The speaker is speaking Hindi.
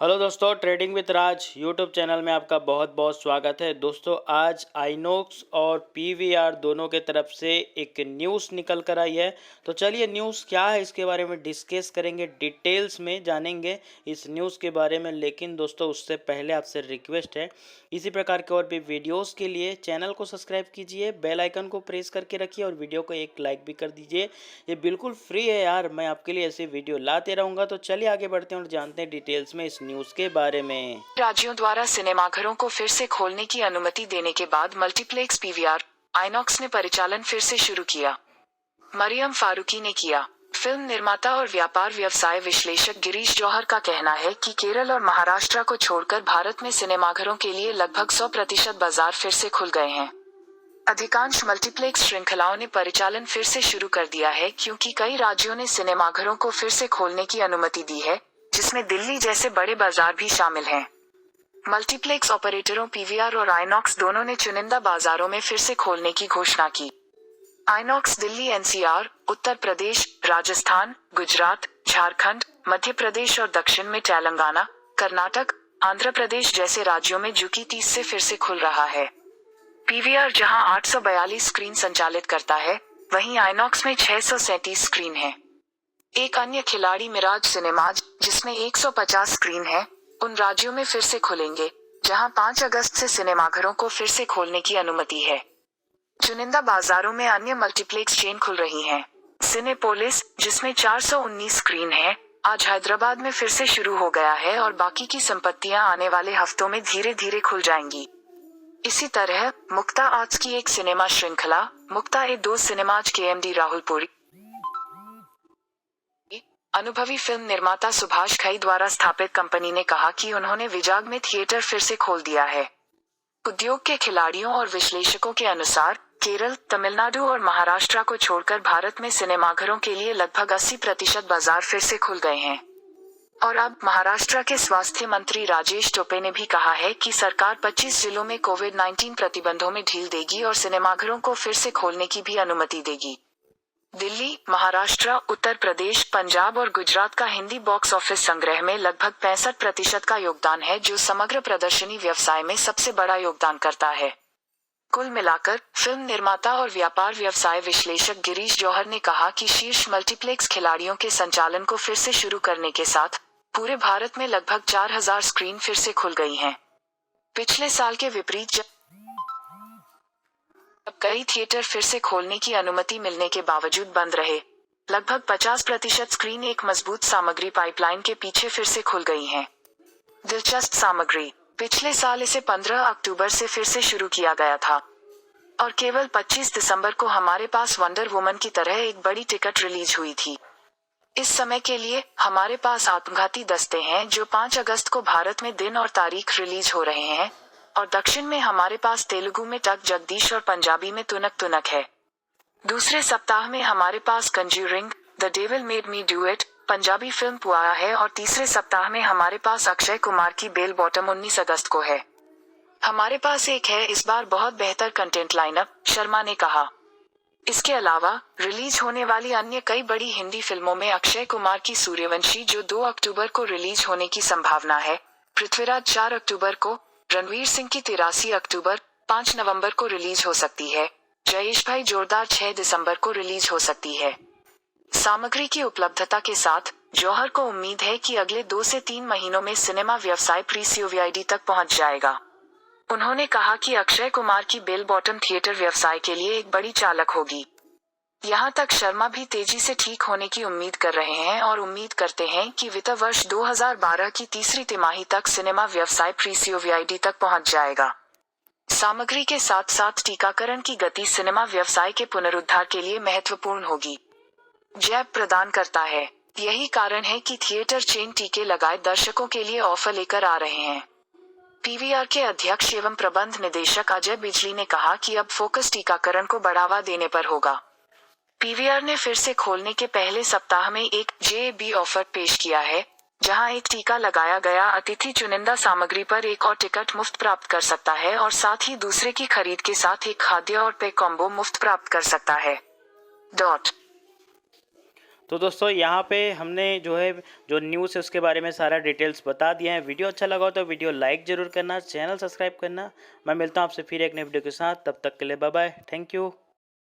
हेलो दोस्तों, trading with Raj YouTube channel में आपका बहुत बहुत स्वागत है। दोस्तों, आज आइनॉक्स और पीवीआर दोनों के तरफ से एक न्यूज़ निकल कर आई है। तो चलिए, न्यूज़ क्या है इसके बारे में डिस्कस करेंगे, डिटेल्स में जानेंगे इस न्यूज़ के बारे में। लेकिन दोस्तों, उससे पहले आपसे रिक्वेस्ट है, इसी प्रकार के और भी वीडियोस के लिए चैनल को सब्सक्राइब कीजिए, बेल आइकन को प्रेस करके रखिए और वीडियो को एक लाइक भी कर दीजिए। ये बिल्कुल फ्री है यार, मैं आपके लिए ऐसे वीडियो लाते रहूँगा। तो चलिए आगे बढ़ते हैं और जानते हैं डिटेल्स में इस न्यूज़ के बारे में। राज्यों द्वारा सिनेमाघरों को फिर से खोलने की अनुमति देने के बाद मल्टीप्लेक्स पीवीआर आइनॉक्स ने परिचालन फिर से शुरू किया। मरियम फारूकी ने किया। फिल्म निर्माता और व्यापार व्यवसाय विश्लेषक गिरीश जौहर का कहना है कि केरल और महाराष्ट्र को छोड़कर भारत में सिनेमाघरों के लिए लगभग 100% बाजार फिर से खुल गए हैं। अधिकांश मल्टीप्लेक्स श्रृंखलाओं ने परिचालन फिर से शुरू कर दिया है क्योंकि कई राज्यों ने सिनेमाघरों को फिर से खोलने की अनुमति दी है, जिसमें दिल्ली जैसे बड़े बाजार भी शामिल हैं। मल्टीप्लेक्स ऑपरेटरों पीवीआर और आइनॉक्स दोनों ने चुनिंदा बाजारों में फिर से खोलने की घोषणा की। आइनॉक्स दिल्ली, एनसीआर, उत्तर प्रदेश, राजस्थान, गुजरात, झारखंड, मध्य प्रदेश और दक्षिण में तेलंगाना, कर्नाटक, आंध्र प्रदेश जैसे राज्यों में जुकी 30 से फिर से खुल रहा है। पीवीआर जहां 842 स्क्रीन संचालित करता है, वहीं आइनॉक्स में 637 स्क्रीन है। एक अन्य खिलाड़ी मिराज सिनेमाज, जिसमें 150 स्क्रीन है, उन राज्यों में फिर से खुलेंगे जहां 5 अगस्त से सिनेमाघरों को फिर से खोलने की अनुमति है। चुनिंदा बाजारों में अन्य मल्टीप्लेक्स चेन खुल रही हैं। सिनेपोलिस, जिसमें 419 स्क्रीन है, आज हैदराबाद में फिर से शुरू हो गया है और बाकी की संपत्तियां आने वाले हफ्तों में धीरे धीरे खुल जाएंगी। इसी तरह मुक्ता आर्ट्स की एक सिनेमा श्रृंखला मुक्ता ए2 सिनेमाज के एमडी राहुल पुरी, अनुभवी फिल्म निर्माता सुभाष घई द्वारा स्थापित कंपनी ने कहा कि उन्होंने विजाग में थिएटर फिर से खोल दिया है। उद्योग के खिलाड़ियों और विश्लेषकों के अनुसार केरल, तमिलनाडु और महाराष्ट्र को छोड़कर भारत में सिनेमाघरों के लिए लगभग 80% बाजार फिर से खुल गए हैं। और अब महाराष्ट्र के स्वास्थ्य मंत्री राजेश टोपे ने भी कहा है कि सरकार 25 जिलों में कोविड-19 प्रतिबंधों में ढील देगी और सिनेमाघरों को फिर से खोलने की भी अनुमति देगी। दिल्ली, महाराष्ट्र, उत्तर प्रदेश, पंजाब और गुजरात का हिंदी बॉक्स ऑफिस संग्रह में लगभग 65% का योगदान है, जो समग्र प्रदर्शनी व्यवसाय में सबसे बड़ा योगदान करता है। कुल मिलाकर फिल्म निर्माता और व्यापार व्यवसाय विश्लेषक गिरीश जौहर ने कहा कि शीर्ष मल्टीप्लेक्स खिलाड़ियों के संचालन को फिर से शुरू करने के साथ पूरे भारत में लगभग 4000 स्क्रीन फिर से खुल गई हैं। पिछले साल के विपरीत जब कई थिएटर फिर से खोलने की अनुमति मिलने के बावजूद बंद रहे, लगभग 50% स्क्रीन एक मजबूत सामग्री पाइपलाइन के पीछे फिर से खुल गई हैं। दिलचस्प सामग्री, पिछले साल इसे 15 अक्टूबर से फिर से शुरू किया गया था और केवल 25 दिसंबर को हमारे पास वंडर वुमन की तरह एक बड़ी टिकट रिलीज हुई थी। इस समय के लिए हमारे पास आत्मघाती दस्ते हैं जो 5 अगस्त को भारत में दिन और तारीख रिलीज हो रहे हैं, और दक्षिण में हमारे पास तेलुगु में टक जगदीश और पंजाबी में तुनक तुनक है। दूसरे सप्ताह में हमारे पास conjuring, the devil made me do it, Punjabi फिल्म पुआया है, और तीसरे सप्ताह में हमारे पास अक्षय कुमार की बेल बॉटम 19 अगस्त को है। हमारे पास एक है इस बार बहुत बेहतर कंटेंट लाइनअप, शर्मा ने कहा। इसके अलावा रिलीज होने वाली अन्य कई बड़ी हिंदी फिल्मों में अक्षय कुमार की सूर्यवंशी जो 2 अक्टूबर को रिलीज होने की संभावना है, पृथ्वीराज 4 अक्टूबर को, रणवीर सिंह की 83 अक्टूबर, 5 नवंबर को रिलीज हो सकती है, जयेश भाई जोरदार 6 दिसंबर को रिलीज हो सकती है। सामग्री की उपलब्धता के साथ जौहर को उम्मीद है कि अगले 2 से 3 महीनों में सिनेमा व्यवसाय प्री-सीओवीआईडी तक पहुंच जाएगा। उन्होंने कहा कि अक्षय कुमार की बेल बॉटम थिएटर व्यवसाय के लिए एक बड़ी चालक होगी। यहाँ तक शर्मा भी तेजी से ठीक होने की उम्मीद कर रहे हैं और उम्मीद करते हैं कि वित्त वर्ष 2012 की तीसरी तिमाही तक सिनेमा व्यवसाय प्री-सीओवीआईडी तक पहुंच जाएगा। सामग्री के साथ साथ टीकाकरण की गति सिनेमा व्यवसाय के पुनरुद्धार के लिए महत्वपूर्ण होगी। जैब प्रदान करता है। यही कारण है कि थिएटर चेन टीके लगाए दर्शकों के लिए ऑफर लेकर आ रहे हैं। पीवीआर के अध्यक्ष एवं प्रबंध निदेशक अजय बिजली ने कहा कि अब फोकस टीकाकरण को बढ़ावा देने पर होगा। पीवीआर ने फिर से खोलने के पहले सप्ताह में एक जेबी ऑफर पेश किया है, जहां एक टीका लगाया गया अतिथि चुनिंदा सामग्री पर एक और टिकट मुफ्त प्राप्त कर सकता है और साथ ही दूसरे की खरीद के साथ एक खाद्य और पेय कॉम्बो मुफ्त प्राप्त कर सकता है। तो दोस्तों यहाँ पे हमने जो है जो न्यूज़ है उसके बारे में सारा डिटेल्स बता दिया है। वीडियो अच्छा लगा हो तो वीडियो लाइक ज़रूर करना, चैनल सब्सक्राइब करना। मैं मिलता हूँ आपसे फिर एक नई वीडियो के साथ, तब तक के लिए बाय बाय, थैंक यू।